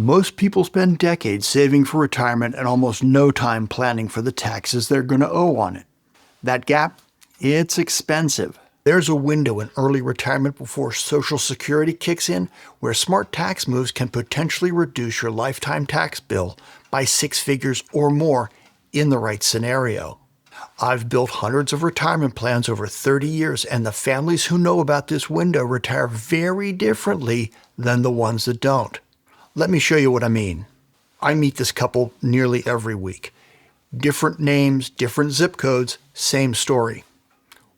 Most people spend decades saving for retirement and almost no time planning for the taxes they're going to owe on it. That gap, it's expensive. There's a window in early retirement before Social Security kicks in where smart tax moves can potentially reduce your lifetime tax bill by 6 figures or more in the right scenario. I've built hundreds of retirement plans over 30 years, and the families who know about this window retire very differently than the ones that don't. Let me show you what I mean. I meet this couple nearly every week. Different names, different zip codes, same story.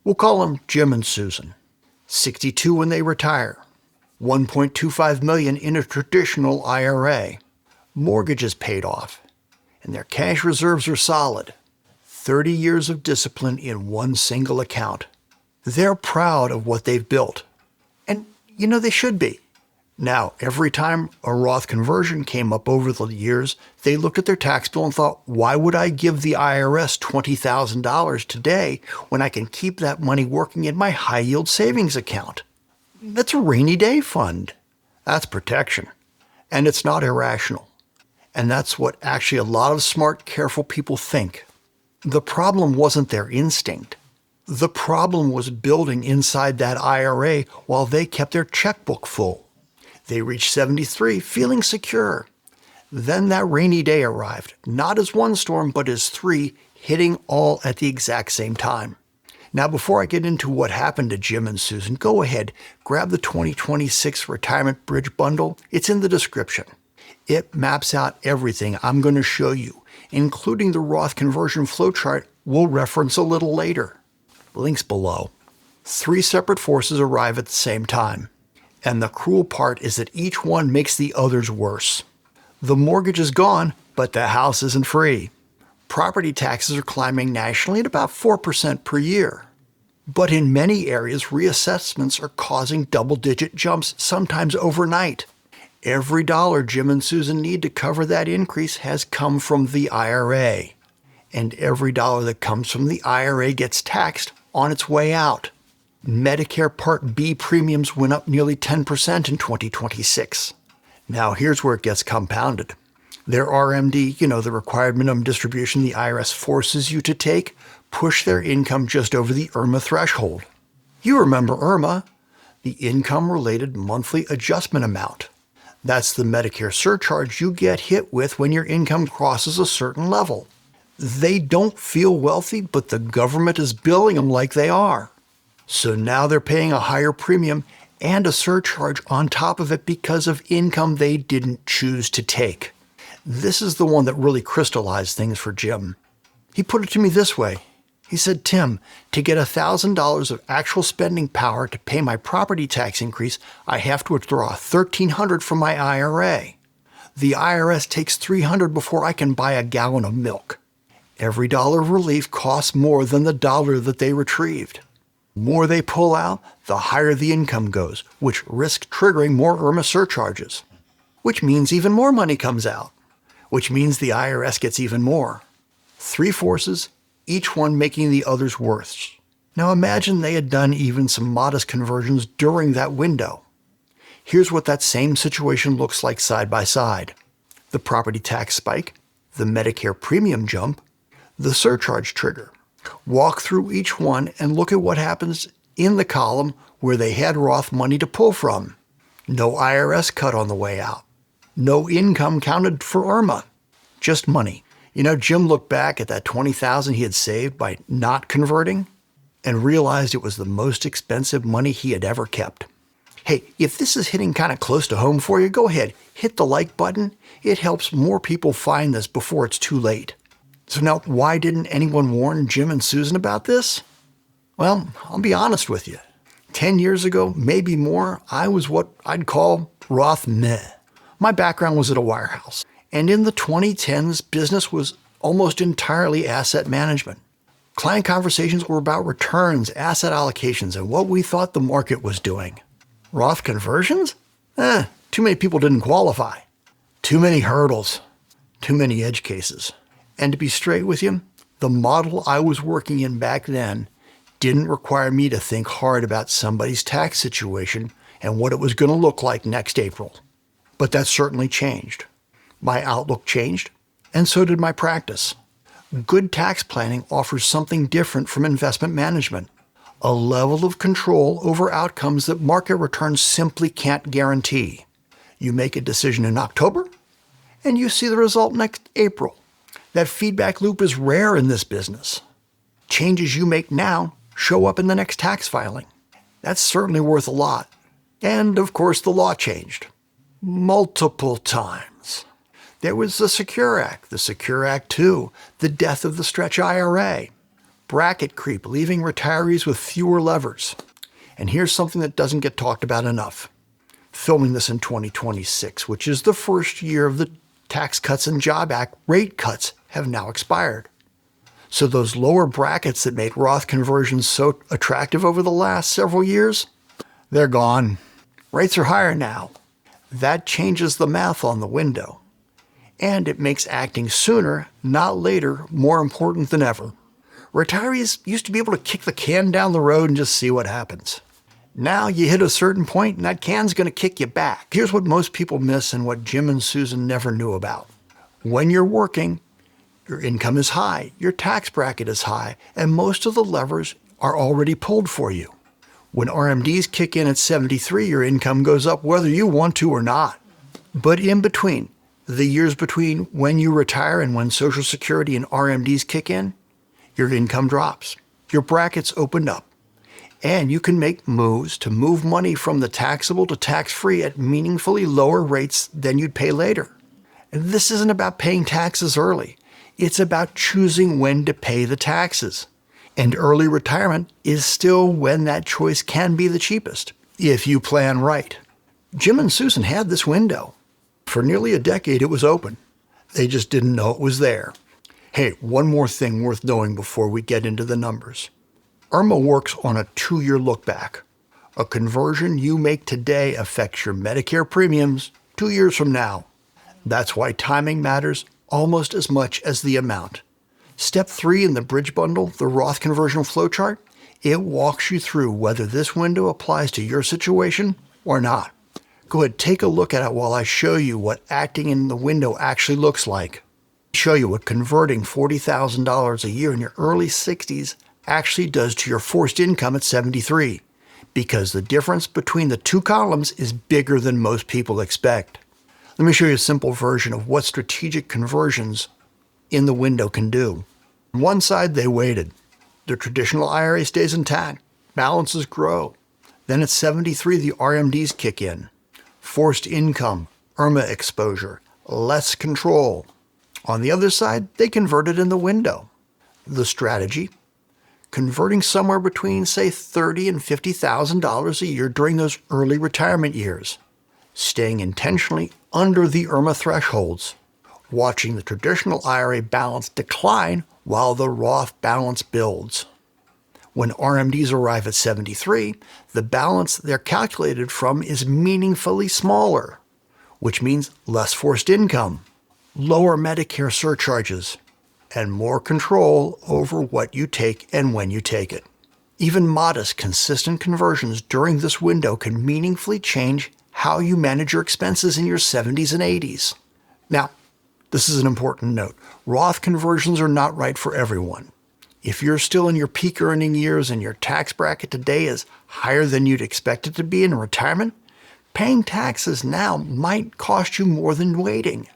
We'll call them Jim and Susan. 62 when they retire. $1.25 million in a traditional IRA. Mortgage is paid off, and their cash reserves are solid. 30 years of discipline in one single account. They're proud of what they've built. And, they should be. Now, every time a Roth conversion came up over the years, they looked at their tax bill and thought, why would I give the IRS $20,000 today when I can keep that money working in my high-yield savings account? That's a rainy day fund. That's protection. And it's not irrational. And that's what actually a lot of smart, careful people think. The problem wasn't their instinct. The problem was building inside that IRA while they kept their checkbook full. They reached 73 feeling secure. Then that rainy day arrived, not as one storm, but as 3, hitting all at the exact same time. Now, before I get into what happened to Jim and Susan, go ahead, grab the 2026 Retirement Bridge Bundle. It's in the description. It maps out everything I'm going to show you, including the Roth conversion flowchart we'll reference a little later. Links below. 3 separate forces arrive at the same time. And the cruel part is that each one makes the others worse. The mortgage is gone, but the house isn't free. Property taxes are climbing nationally at about 4% per year. But in many areas, reassessments are causing double-digit jumps, sometimes overnight. Every dollar Jim and Susan need to cover that increase has come from the IRA. And every dollar that comes from the IRA gets taxed on its way out. Medicare Part B premiums went up nearly 10% in 2026. Now here's where it gets compounded. Their RMD, the required minimum distribution the IRS forces you to take, push their income just over the IRMA threshold. You remember IRMA, the income-related monthly adjustment amount. That's the Medicare surcharge you get hit with when your income crosses a certain level. They don't feel wealthy, but the government is billing them like they are. So now they're paying a higher premium and a surcharge on top of it because of income they didn't choose to take. This is the one that really crystallized things for Jim. He put it to me this way. He said, Tim, to get $1,000 of actual spending power to pay my property tax increase, I have to withdraw $1,300 from my IRA. The IRS takes $300 before I can buy a gallon of milk. Every dollar of relief costs more than the dollar that they retrieved. The more they pull out, the higher the income goes, which risks triggering more IRMA surcharges, which means even more money comes out, which means the IRS gets even more. 3 forces, each one making the others worse. Now imagine they had done even some modest conversions during that window. Here's what that same situation looks like side by side. The property tax spike, the Medicare premium jump, the surcharge trigger. Walk through each one and look at what happens in the column where they had Roth money to pull from. No IRS cut on the way out. No income counted for IRMA. Just money. Jim looked back at that $20,000 he had saved by not converting and realized it was the most expensive money he had ever kept. Hey, if this is hitting kind of close to home for you, go ahead, hit the like button. It helps more people find this before it's too late. So now, why didn't anyone warn Jim and Susan about this? Well, I'll be honest with you. 10 years ago, maybe more, I was what I'd call Roth meh. My background was at a wirehouse. And in the 2010s, business was almost entirely asset management. Client conversations were about returns, asset allocations, and what we thought the market was doing. Roth conversions? Too many people didn't qualify. Too many hurdles. Too many edge cases. And to be straight with you, the model I was working in back then didn't require me to think hard about somebody's tax situation and what it was going to look like next April. But that certainly changed. My outlook changed, and so did my practice. Good tax planning offers something different from investment management, a level of control over outcomes that market returns simply can't guarantee. You make a decision in October, and you see the result next April. That feedback loop is rare in this business. Changes you make now show up in the next tax filing. That's certainly worth a lot. And, of course, the law changed. Multiple times. There was the Secure Act, the Secure Act II, the death of the stretch IRA, bracket creep, leaving retirees with fewer levers. And here's something that doesn't get talked about enough. Filming this in 2026, which is the first year of the Tax Cuts and Jobs Act, rate cuts have now expired. So those lower brackets that made Roth conversions so attractive over the last several years, they're gone. Rates are higher now. That changes the math on the window. And it makes acting sooner, not later, more important than ever. Retirees used to be able to kick the can down the road and just see what happens. Now you hit a certain point and that can's going to kick you back. Here's what most people miss and what Jim and Susan never knew about. When you're working, your income is high, your tax bracket is high, and most of the levers are already pulled for you. When RMDs kick in at 73, your income goes up whether you want to or not. But in between, the years between when you retire and when Social Security and RMDs kick in, your income drops. Your brackets opened up. And you can make moves to move money from the taxable to tax-free at meaningfully lower rates than you'd pay later. And this isn't about paying taxes early. It's about choosing when to pay the taxes. And early retirement is still when that choice can be the cheapest, if you plan right. Jim and Susan had this window. For nearly a decade, it was open. They just didn't know it was there. Hey, one more thing worth knowing before we get into the numbers. IRMA works on a 2-year look back. A conversion you make today affects your Medicare premiums 2 years from now. That's why timing matters almost as much as the amount. Step 3 in the Bridge Bundle, the Roth conversion flowchart, it walks you through whether this window applies to your situation or not. Go ahead, take a look at it while I show you what acting in the window actually looks like. Show you what converting $40,000 a year in your early 60s actually does to your forced income at 73, because the difference between the two columns is bigger than most people expect. Let me show you a simple version of what strategic conversions in the window can do. On one side, they waited. The traditional IRA stays intact. Balances grow. Then at 73, the RMDs kick in. Forced income, IRMA exposure, less control. On the other side, they converted in the window. The strategy? Converting somewhere between, say, $30,000 and $50,000 a year during those early retirement years. Staying intentionally under the IRMA thresholds. Watching the traditional IRA balance decline while the Roth balance builds. When RMDs arrive at 73, the balance they're calculated from is meaningfully smaller, which means less forced income, lower Medicare surcharges, and more control over what you take and when you take it. Even modest, consistent conversions during this window can meaningfully change how you manage your expenses in your 70s and 80s. Now, this is an important note. Roth conversions are not right for everyone. If you're still in your peak earning years and your tax bracket today is higher than you'd expect it to be in retirement, paying taxes now might cost you more than waiting.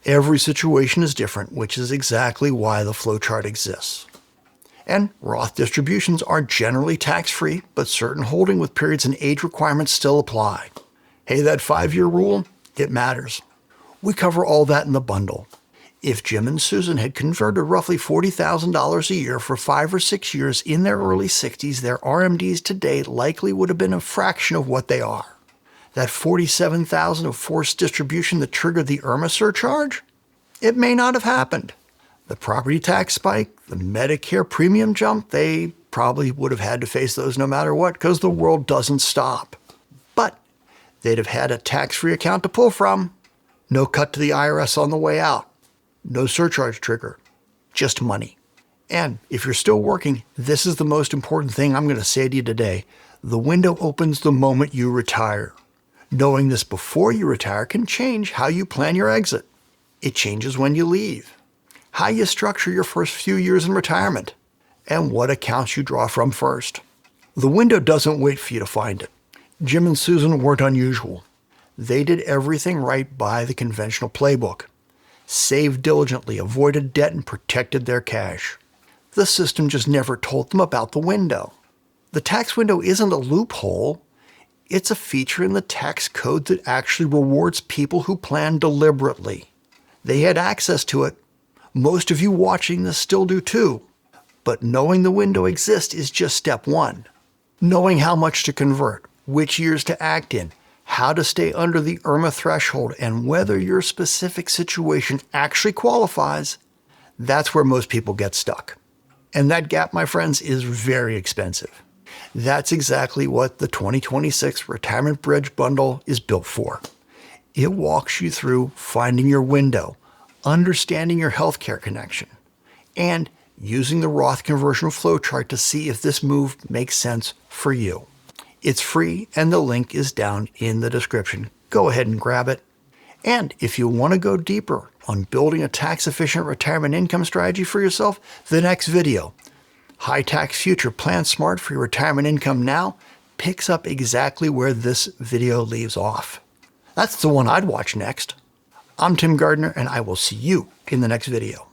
Every situation is different, which is exactly why the flowchart exists. And Roth distributions are generally tax-free, but certain holding with periods and age requirements still apply. Hey, that 5-year rule, it matters. We cover all that in the bundle. If Jim and Susan had converted roughly $40,000 a year for 5 or 6 years in their early 60s, their RMDs today likely would have been a fraction of what they are. That $47,000 of forced distribution that triggered the IRMA surcharge? It may not have happened. The property tax spike, the Medicare premium jump, they probably would have had to face those no matter what, because the world doesn't stop. But they'd have had a tax-free account to pull from. No cut to the IRS on the way out. No surcharge trigger. Just money. And if you're still working, this is the most important thing I'm going to say to you today. The window opens the moment you retire. Knowing this before you retire can change how you plan your exit. It changes when you leave, how you structure your first few years in retirement, and what accounts you draw from first. The window doesn't wait for you to find it. Jim and Susan weren't unusual. They did everything right by the conventional playbook. Saved diligently, avoided debt, and protected their cash. The system just never told them about the window. The tax window isn't a loophole. It's a feature in the tax code that actually rewards people who plan deliberately. They had access to it. Most of you watching this still do too. But knowing the window exists is just step one. Knowing how much to convert, which years to act in, how to stay under the IRMA threshold, and whether your specific situation actually qualifies, that's where most people get stuck. And that gap, my friends, is very expensive. That's exactly what the 2026 Retirement Bridge Bundle is built for. It walks you through finding your window, understanding your healthcare connection, and using the Roth conversion flowchart to see if this move makes sense for you. It's free, and the link is down in the description. Go ahead and grab it. And if you want to go deeper on building a tax-efficient retirement income strategy for yourself, the next video, High Tax Future, Plan Smart for Your Retirement Income Now, picks up exactly where this video leaves off. That's the one I'd watch next. I'm Tim Gardner, and I will see you in the next video.